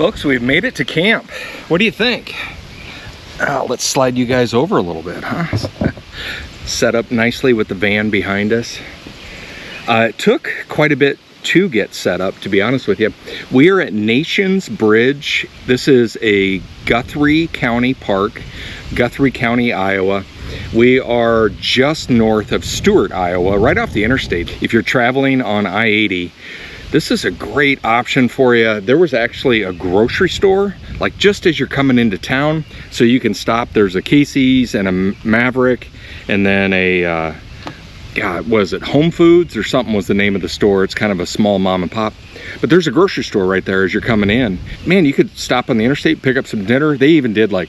Folks, we've made it to camp. What do you think? Let's slide you guys over a little bit, huh? Set up nicely with the van behind us. It took quite a bit to get set up, to be honest with you. We are at Nations Bridge. This is a Guthrie County park, Guthrie County, Iowa. We are just north of Stewart, Iowa, right off the interstate. If you're traveling on I-80, this is a great option for you. There was actually a grocery store, like just as you're coming into town, so you can stop. There's a Casey's and a Maverick, and then a, was it Home Foods or something was the name of the store. It's kind of a small mom and pop. But there's a grocery store right there as you're coming in. Man, you could stop on the interstate, pick up some dinner. They even did like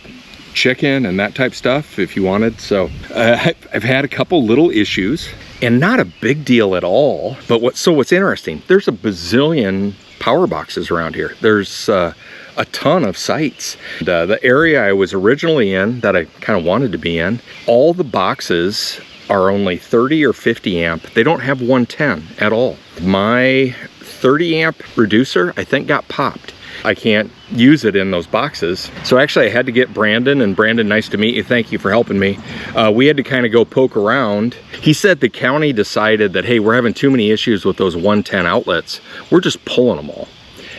chicken and that type stuff if you wanted. So I've had a couple little issues, and not a big deal at all. But what's interesting, there's a bazillion power boxes around here. There's a ton of sites. The area I was originally in, that I kind of wanted to be in, all the boxes are only 30 or 50 amp. They don't have 110 at all. My 30 amp reducer, I think, got popped. I can't use it in those boxes. So actually I had to get Brandon, and Brandon, nice to meet you. Thank you for helping me. We had to kind of go poke around. He said the county decided that, hey, we're having too many issues with those 110 outlets. We're just pulling them all.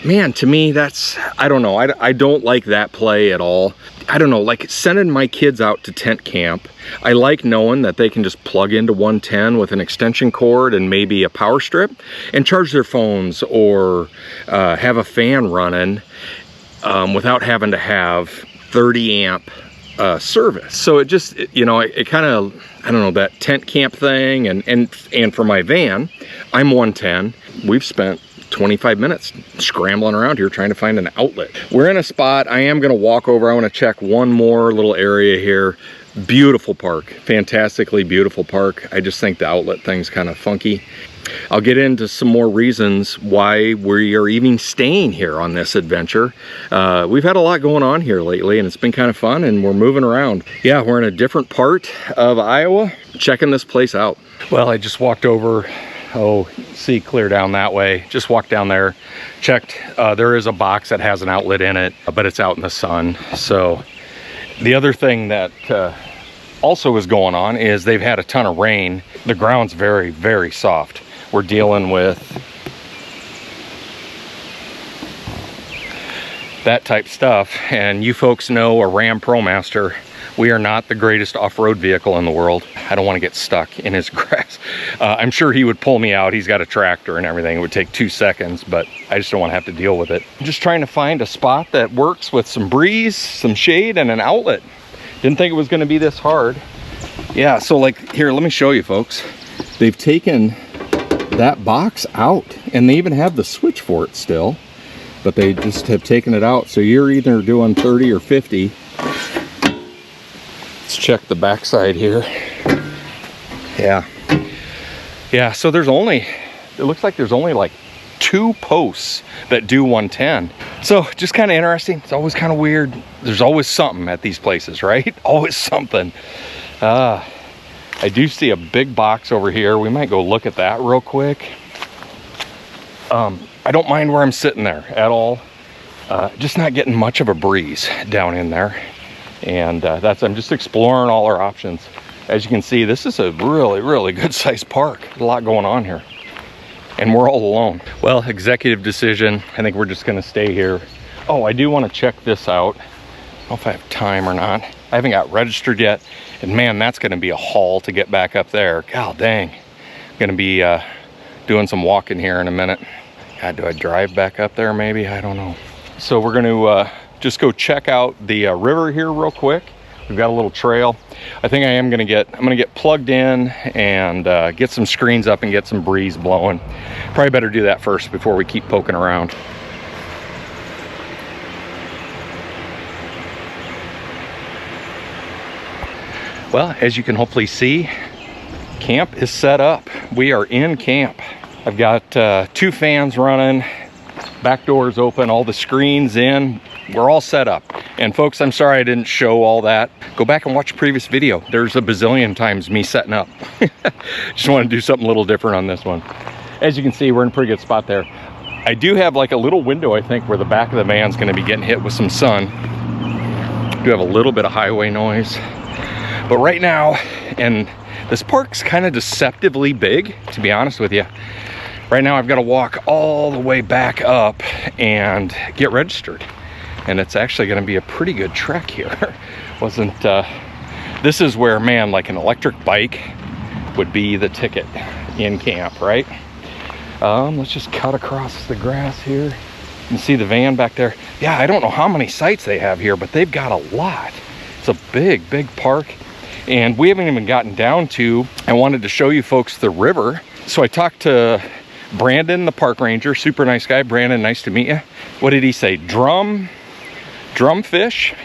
Man, to me, that's, I don't know. I don't like that play at all. I don't know, like sending my kids out to tent camp, I like knowing that they can just plug into 110 with an extension cord and maybe a power strip and charge their phones, or have a fan running without having to have 30 amp service. So it just, you know, it kind of, I don't know, that tent camp thing, and for my van, I'm 110. We've spent 25 minutes scrambling around here trying to find an outlet. We're in a spot. I am going to walk over. I want to check one more little area here. Beautiful park, fantastically beautiful park. I just think the outlet thing's kind of funky. I'll get into some more reasons why we are even staying here on this adventure. We've had a lot going on here lately, and it's been kind of fun, and we're moving around. Yeah, we're in a different part of Iowa, checking this place out. Well, I just walked over. Oh, see, clear down that way. Just walked down there, checked. There is a box that has an outlet in it, but it's out in the sun. So the other thing that also is going on is they've had a ton of rain. The ground's very, very soft. We're dealing with that type stuff. And you folks know a Ram ProMaster, we are not the greatest off-road vehicle in the world. I don't want to get stuck in his grass. I'm sure he would pull me out. He's got a tractor and everything. It would take 2 seconds, but I just don't want to have to deal with it. I'm just trying to find a spot that works with some breeze, some shade, and an outlet. Didn't think it was going to be this hard. Yeah, so like here, let me show you folks. They've taken that box out, and they even have the switch for it still, but they just have taken it out. So you're either doing 30 or 50. Let's check the backside here. Yeah, so there's only, it looks like there's only like 2 posts that do 110. So just kind of interesting. It's always kind of weird. There's always something at these places, right? Always something. I do see a big box over here. We might go look at that real quick. I don't mind where I'm sitting there at all. Just not getting much of a breeze down in there. And I'm just exploring all our options. As you can see, this is a really, really good sized park. A lot going on here. And we're all alone. Well, executive decision. I think we're just gonna stay here. Oh, I do want to check this out. I don't know if I have time or not. I haven't got registered yet. And man, that's gonna be a haul to get back up there. God dang. I'm gonna be doing some walking here in a minute. God, do I drive back up there maybe? I don't know. So we're gonna just go check out the river here real quick. We've got a little trail. I think I'm gonna get plugged in and get some screens up and get some breeze blowing. Probably better do that first before we keep poking around. Well, as you can hopefully see, camp is set up. We are in camp. I've got 2 fans running, back doors open, all the screens in. We're all set up. And folks, I'm sorry I didn't show all that. Go back and watch a previous video. There's a bazillion times me setting up. Just want to do something a little different on this one. As you can see, we're in a pretty good spot there. I do have like a little window, I think, where the back of the van's gonna be getting hit with some sun. Do have a little bit of highway noise. But right now, and this park's kind of deceptively big, to be honest with you. Right now I've got to walk all the way back up and get registered. And it's actually going to be a pretty good trek here. This is where, man, like an electric bike would be the ticket in camp, right? Let's just cut across the grass here. You can see the van back there. Yeah, I don't know how many sites they have here, but they've got a lot. It's a big, big park. And we haven't even gotten down to, I wanted to show you folks the river. So I talked to Brandon, the park ranger, super nice guy. Brandon, nice to meet you. What did he say? Drumfish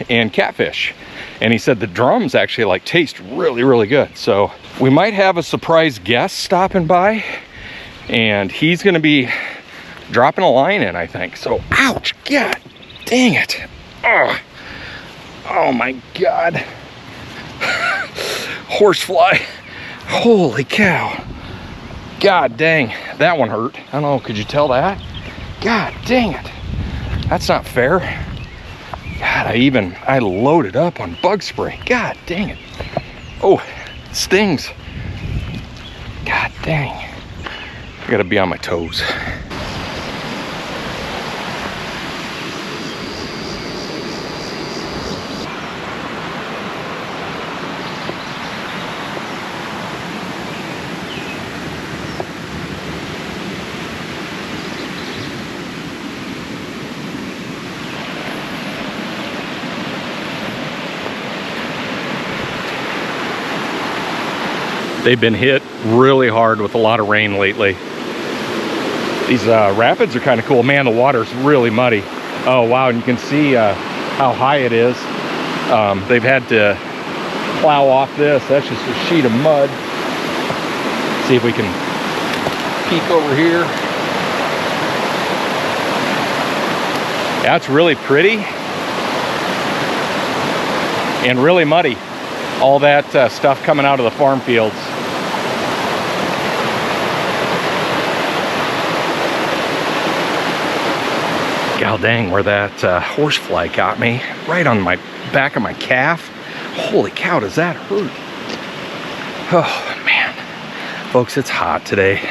and catfish. And he said the drums actually like taste really, really good. So we might have a surprise guest stopping by, and he's gonna be dropping a line in, I think. So, ouch, God, dang it. Oh my God. Horsefly, holy cow. God dang, that one hurt. I don't know, could you tell that? God dang it, that's not fair. God, I loaded up on bug spray. God dang it. Oh, it stings. God dang, I gotta be on my toes. They've been hit really hard with a lot of rain lately. These rapids are kind of cool. Man, the water's really muddy. Oh, wow, and you can see how high it is. They've had to plow off this. That's just a sheet of mud. See if we can peek over here. That's really pretty and really muddy. All that stuff coming out of the farm fields. God dang, where that horsefly got me, right on my back of my calf. Holy cow, does that hurt? Oh man, folks, it's hot today.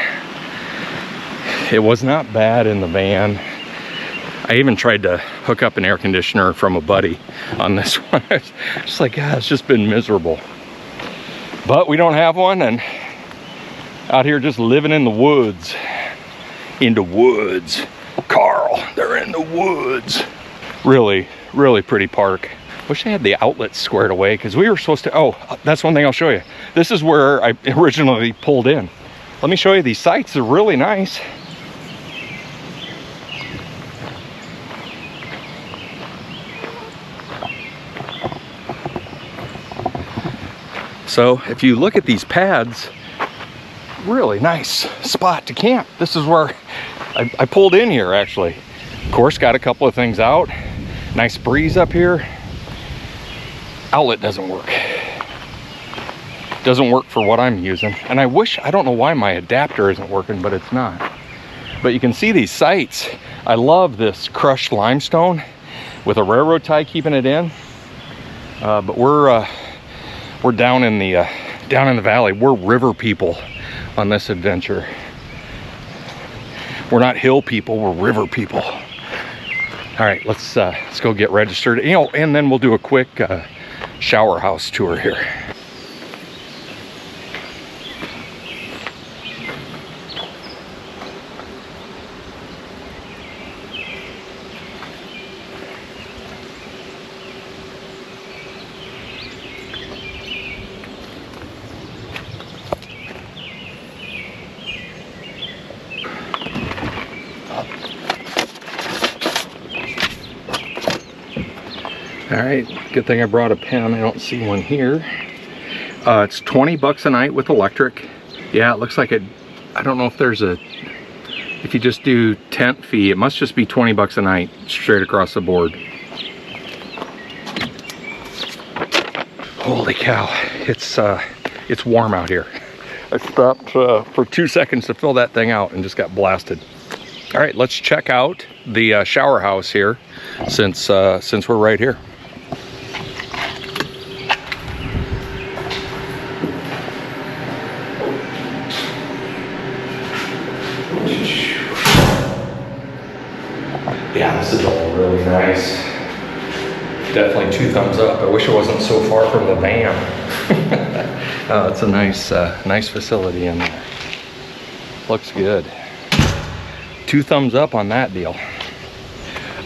It was not bad in the van. I even tried to hook up an air conditioner from a buddy on this one. It's just like, God, it's just been miserable. But we don't have one, and out here just living in the woods. In the woods. Carl, they're in the woods. Really, really pretty park. Wish they had the outlets squared away, because we were supposed to, oh, that's one thing I'll show you. This is where I originally pulled in. Let me show you these sites. They're really nice. So if you look at these pads, really nice spot to camp. This is where I pulled in here, actually. Of course, got a couple of things out. Nice breeze up here. Outlet doesn't work. Doesn't work for what I'm using. And I don't know why my adapter isn't working, but it's not. But you can see these sites. I love this crushed limestone with a railroad tie keeping it in. But we're down in the valley. We're river people on this adventure. We're not hill people, we're river people. All right, let's go get registered, and then we'll do a quick shower house tour here. All right, good thing I brought a pen. I don't see one here. It's 20 bucks a night with electric. Yeah, it looks like it. I don't know if there's if you just do tent fee, it must just be 20 bucks a night straight across the board. Holy cow, it's warm out here. I stopped for 2 seconds to fill that thing out and just got blasted. All right, let's check out the shower house here, since we're right here. Yeah, this is all really nice. Definitely 2 thumbs up. I wish it wasn't so far from the van. It's a nice facility in there. Looks good. 2 thumbs up on that deal.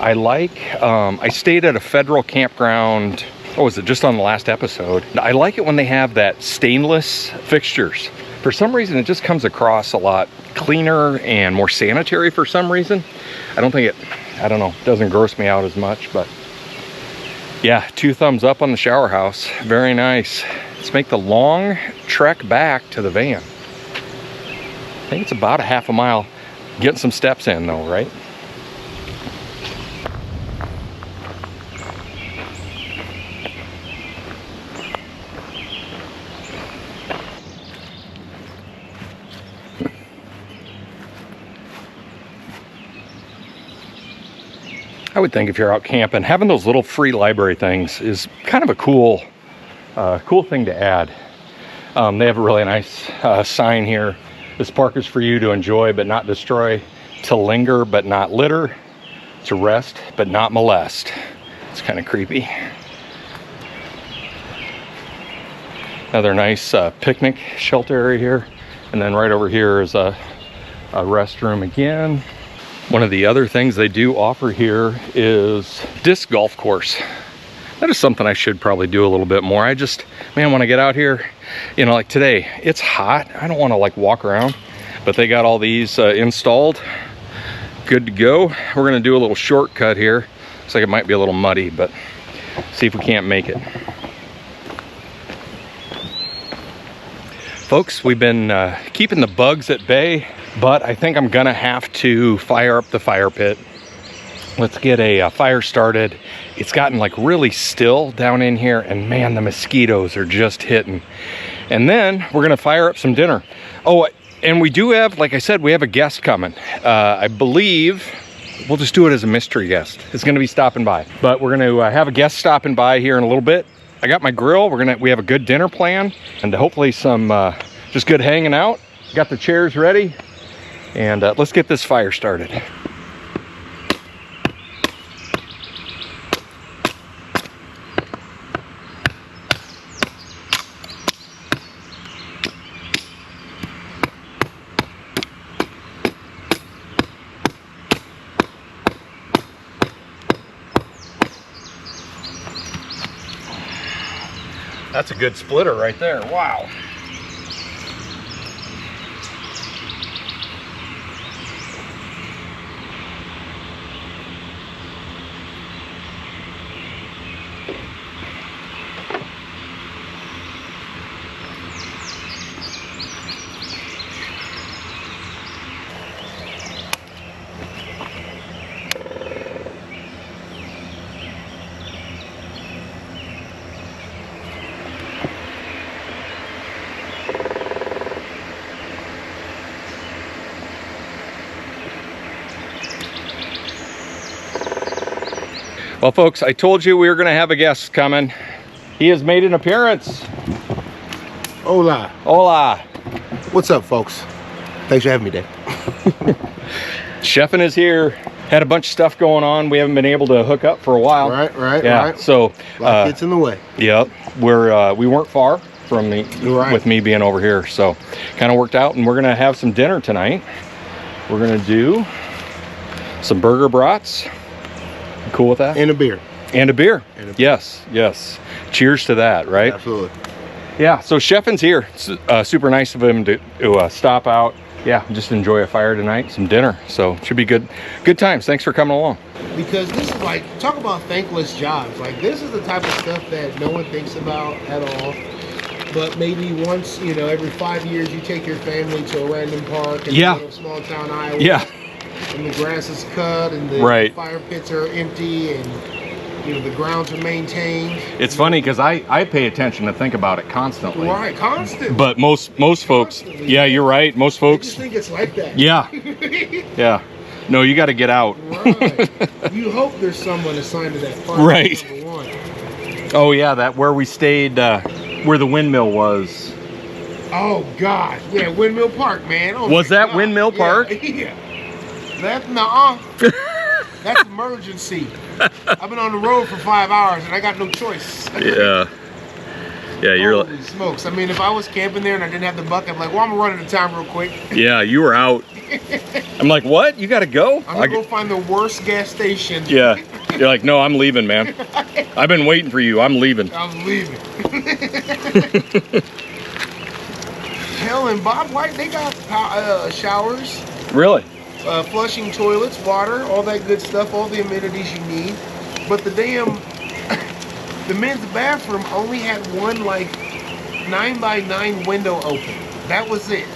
I like, I stayed at a federal campground, what was it, just on the last episode. I like it when they have that stainless fixtures. For some reason, it just comes across a lot cleaner and more sanitary for some reason. I don't know, it doesn't gross me out as much, but yeah, 2 thumbs up on the shower house. Very nice. Let's make the long trek back to the van. I think it's about a half a mile. Getting some steps in though, right? I would think if you're out camping, having those little free library things is kind of a cool thing to add. They have a really nice sign here. This park is for you to enjoy but not destroy, to linger but not litter, to rest but not molest. It's kind of creepy. Another nice picnic shelter area here. And then right over here is a restroom again. One of the other things they do offer here is disc golf course. That is something I should probably do a little bit more. Man, when I get out here, you know, like today, it's hot. I don't want to like walk around, but they got all these installed. Good to go. We're gonna do a little shortcut here. Looks like it might be a little muddy, but see if we can't make it. Folks, we've been keeping the bugs at bay, but I think I'm gonna have to fire up the fire pit. Let's get a fire started. It's gotten like really still down in here, and man, the mosquitoes are just hitting. And then we're gonna fire up some dinner. Oh, and we do have, like I said, we have a guest coming. I believe we'll just do it as a mystery guest. It's gonna be stopping by, but we're gonna have a guest stopping by here in a little bit. I got my grill. We have a good dinner plan, and hopefully some just good hanging out. Got the chairs ready, and let's get this fire started. That's a good splitter right there. Wow. Well, folks, I told you we were going to have a guest coming. He has made an appearance. Hola. Hola. What's up, folks? Thanks for having me, Dave. Chefin' is here. Had a bunch of stuff going on. We haven't been able to hook up for a while. Right. So life gets in the way. Yep. We weren't far from me with me being over here, so kind of worked out. And we're gonna have some dinner tonight. We're gonna do some burger brats. You cool with that? And a beer. And a beer. Yes. Cheers to that, right? Absolutely. Yeah, so Chefin's here. It's super nice of him to stop out. Yeah, just enjoy a fire tonight, some dinner. So should be good times. Thanks for coming along. Because this is like, talk about thankless jobs. Like, this is the type of stuff that no one thinks about at all. But maybe once, every 5 years you take your family to a random park in a little small town Iowa. Yeah. And the grass is cut and the fire pits are empty and the grounds are maintained. It's funny because I pay attention to think about it constantly. Right, constantly. But most folks, yeah, you're right. Most folks just think it's like that. Yeah. Yeah. No, you got to get out. Right. You hope there's someone assigned to that park. Right. Number one. Oh yeah, that where we stayed, where the windmill was. Oh God, yeah, Windmill Park, man. Oh, Was my that God. Windmill Park? Yeah. That's nuh-uh. That's emergency. I've been on the road for 5 hours and I got no choice. Yeah. Yeah, you're. Holy smokes! I mean, if I was camping there and I didn't have the bucket, I'm like, well, I'm gonna run out of time real quick. Yeah, you were out. I'm like, what? You got to go? I'm gonna go find the worst gas station. Yeah. You're like, no, I'm leaving, man. I've been waiting for you. I'm leaving. I'm leaving. Hell, and Bob White, they got showers, Really? flushing toilets, water, all that good stuff, all the amenities you need. But the damn, the men's bathroom only had one like 9x9 window open. That was it.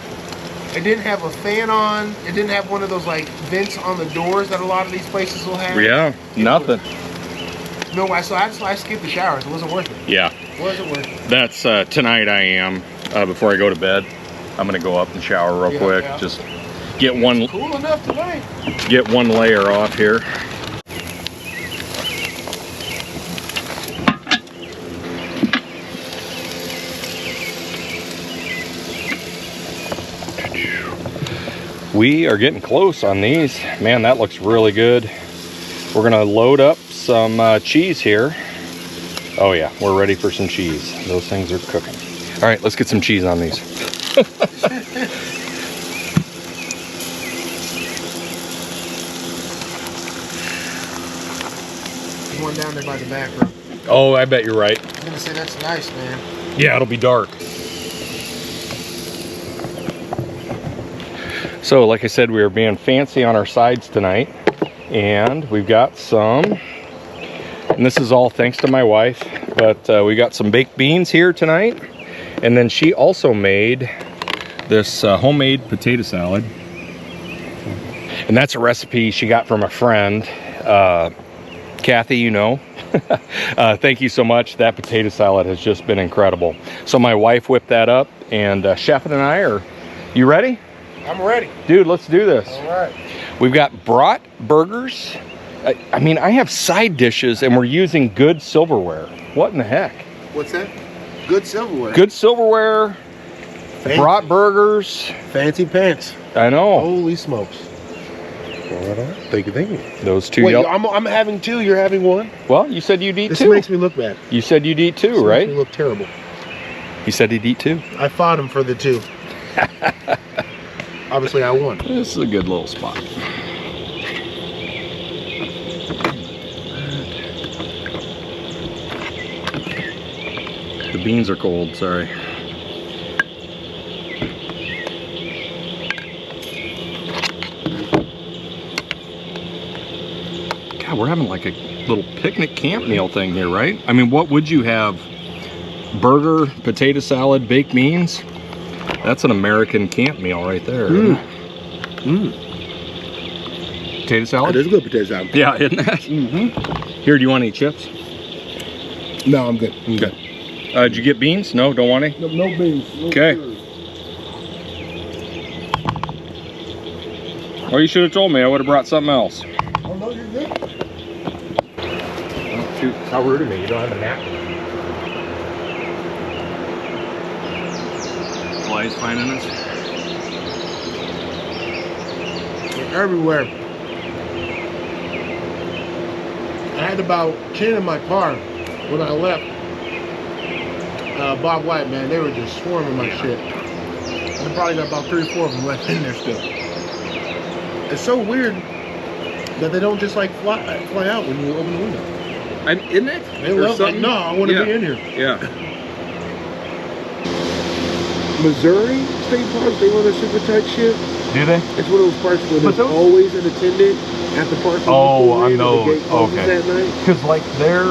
It didn't have a fan on. It didn't have one of those like vents on the doors that a lot of these places will have. Yeah, nothing. No, so that's why I skipped the showers. It wasn't worth it. Yeah. Wasn't worth it. That's tonight I am. Before I go to bed, I'm going to go up and shower real quick. Yeah. Just get one, Cool enough tonight. get one layer off here. We are getting close on these. Man, that looks really good. We're gonna load up some cheese here. Oh yeah, we're ready for some cheese. Those things are cooking. All right, let's get some cheese on these. There's one down there by the bathroom. Oh, I bet you're right. I was gonna say that's nice, man. Yeah, it'll be dark. So, like I said, we are being fancy on our sides tonight, and we've got some, and this is all thanks to my wife, but we got some baked beans here tonight, and then she also made this homemade potato salad, and that's a recipe she got from a friend, Kathy, you know. Thank you so much. That potato salad has just been incredible. So my wife whipped that up, and Chef and I are, you ready? I'm ready. Dude, let's do this. All right. We've got brat burgers. I mean, I have side dishes and we're using good silverware. What in the heck? What's that? Good silverware. Good silverware, brat burgers. Fancy pants. I know. Holy smokes. Thank you, thank you. Those two. Wait, I'm having two, you're having one? Well, you said you'd eat This two. makes me look bad. You said you'd eat two, This right? makes me look terrible. He said he'd eat two. I fought him for the two. Obviously, I won. This is a good little spot. The beans are cold, sorry. God, we're having like a little picnic camp meal thing here, right? I mean, what would you have? Burger, potato salad, baked beans? That's an American camp meal right there. Potato salad? It is good potato salad. Yeah, isn't that? Here, do you want any chips? No, I'm good. I'm good. Did you get beans? No, don't want any? No beans. No Okay. beans. Well, you should have told me. I would have brought something else. Oh, no, you're good. Oh, shoot. How rude of me. You don't have a napkin. Flies finding us. They're everywhere. I had about 10 in my car when I left. Bob White, man, they were just swarming my shit. I probably got about 3 or 4 of them left in there still. It's so weird that they don't just like fly out when you open the window. Isn't it? They love like, no, I want to be in here. Yeah. Missouri State Park, they run a super tight ship. Do they? It's one of those parks where there's always an attendant at the park. Oh, on those. The gate closes Okay. at night. Because like their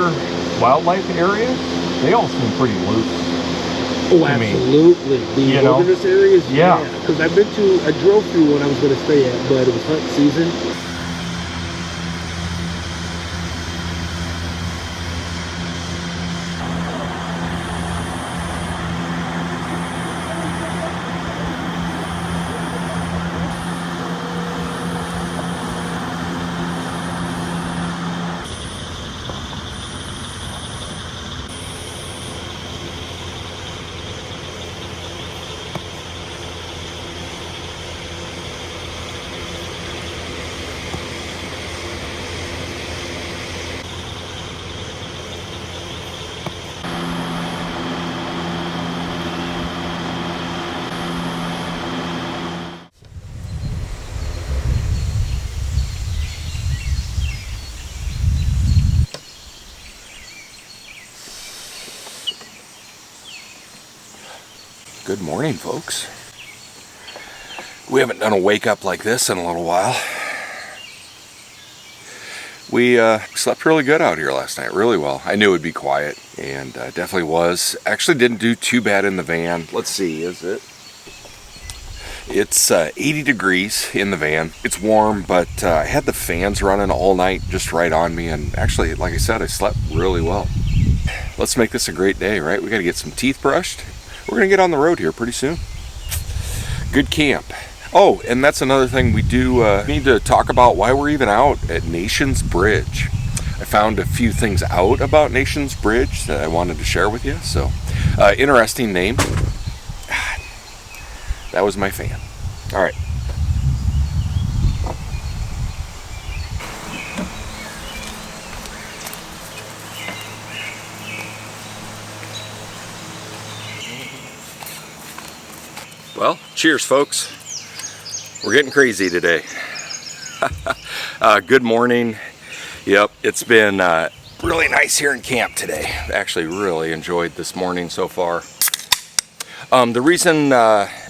wildlife areas, they all seem pretty loose. Oh, to me. absolutely. The You know? wilderness areas, Yeah. Because I drove through one I was going to stay at, but it was hunt season. Good morning, folks. We haven't done a wake up like this in a little while. We slept really good out here last night, really well. I knew it would be quiet, and definitely was. Actually didn't do too bad in the van. Let's see, is it? It's 80 degrees in the van. It's warm, but I had the fans running all night just right on me, and actually, like I said, I slept really well. Let's make this a great day, right? We gotta get some teeth brushed. We're gonna get on the road here pretty soon. Good camp. Oh, and that's another thing we do need to talk about why we're even out at Nations Bridge. I found a few things out about Nations Bridge that I wanted to share with you. So, interesting name. That was my fan. All right. Well, cheers, folks. We're getting crazy today. Good morning. Yep, it's been really nice here in camp today. Actually, really enjoyed this morning so far. The reason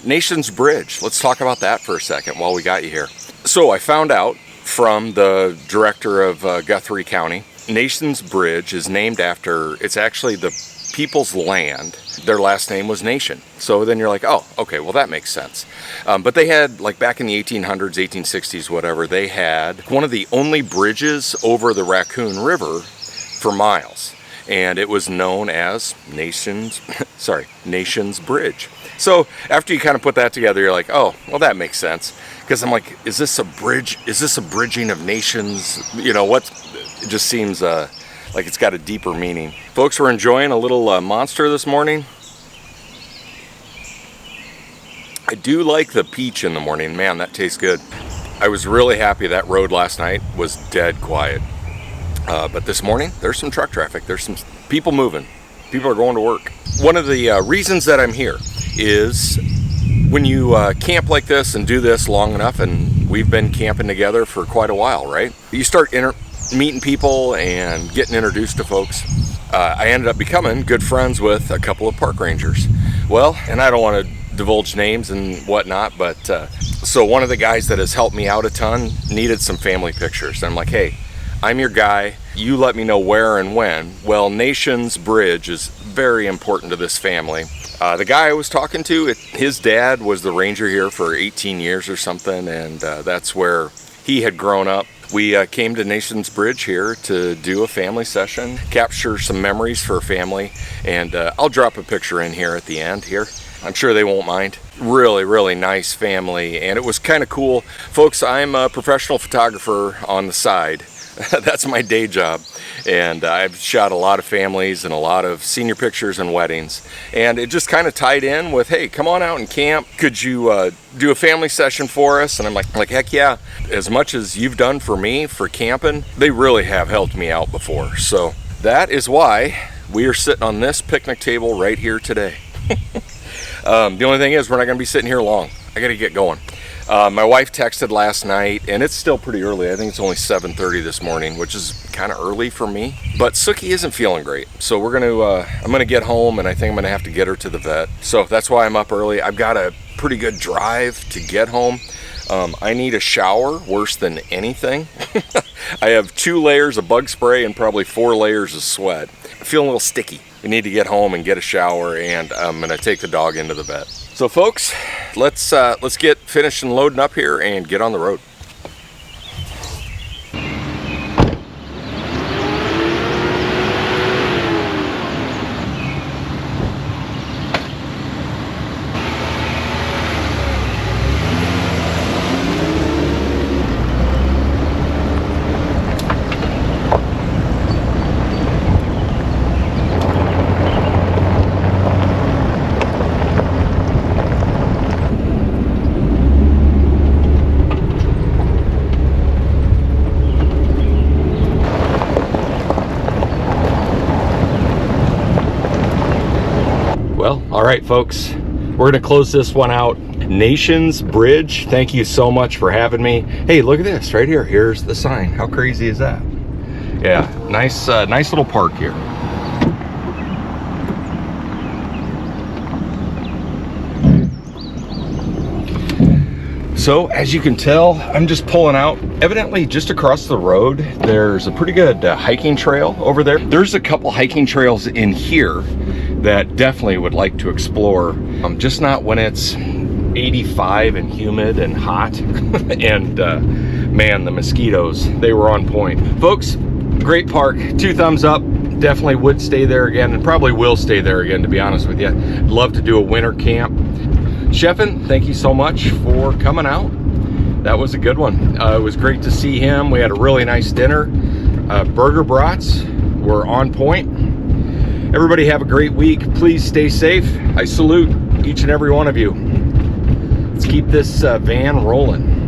Nations Bridge, let's talk about that for a second while we got you here. So I found out from the director of Guthrie County, Nations Bridge is named after, it's actually the people's land. Their last name was Nation. So then you're like, oh, okay, well that makes sense. But they had, like back in the 1800s, 1860s, whatever, they had one of the only bridges over the Raccoon River for miles. And it was known as Nations Bridge. So after you kind of put that together, you're like, oh, well that makes sense. Because I'm like, is this a bridge? Is this a bridging of nations? You know, it just seems like it's got a deeper meaning. Folks, we're enjoying a little Monster this morning. I do like the peach in the morning. Man, that tastes good. I was really happy that road last night was dead quiet. But this morning, there's some truck traffic. There's some people moving. People are going to work. One of the reasons that I'm here is when you camp like this and do this long enough, and we've been camping together for quite a while, right? You start meeting people and getting introduced to folks. I ended up becoming good friends with a couple of park rangers. Well, and I don't want to divulge names and whatnot, but so one of the guys that has helped me out a ton needed some family pictures. And I'm like, hey, I'm your guy. You let me know where and when. Well, Nations Bridge is very important to this family. The guy I was talking to, his dad was the ranger here for 18 years or something, and that's where he had grown up. We came to Nations Bridge here to do a family session, capture some memories for a family, and I'll drop a picture in here at the end here. I'm sure they won't mind. Really, really nice family, and it was kind of cool. Folks, I'm a professional photographer on the side. That's my day job, and I've shot a lot of families and a lot of senior pictures and weddings, and it just kind of tied in with, hey, come on out and camp. Could you do a family session for us? And I'm like heck yeah. As much as you've done for me for camping, they really have helped me out before. So that is why we are sitting on this picnic table right here today. The only thing is, we're not going to be sitting here long. I got to get going. My wife texted last night, and it's still pretty early. I think it's only 7:30 this morning, which is kind of early for me. But Suki isn't feeling great, so we're gonna. I'm gonna get home, and I think I'm gonna have to get her to the vet. So that's why I'm up early. I've got a pretty good drive to get home. I need a shower worse than anything. I have 2 layers of bug spray and probably 4 layers of sweat. I'm feeling a little sticky. We need to get home and get a shower, and I'm gonna take the dog into the vet. So folks, let's get finished and loading up here and get on the road. Well, all right, folks, we're gonna close this one out. Nations Bridge, thank you so much for having me. Hey, look at this right here. Here's the sign. How crazy is that? Yeah, nice little park here. So as you can tell, I'm just pulling out. Evidently just across the road, there's a pretty good hiking trail over there. There's a couple hiking trails in here that definitely would like to explore. Just not when it's 85 and humid and hot. And man, the mosquitoes, they were on point. Folks, great park, 2 thumbs up. Definitely would stay there again, and probably will stay there again, to be honest with you. Love to do a winter camp. Sheffin, thank you so much for coming out. That was a good one. It was great to see him. We had a really nice dinner. Burger brats were on point. Everybody have a great week. Please stay safe. I salute each and every one of you. Let's keep this van rolling.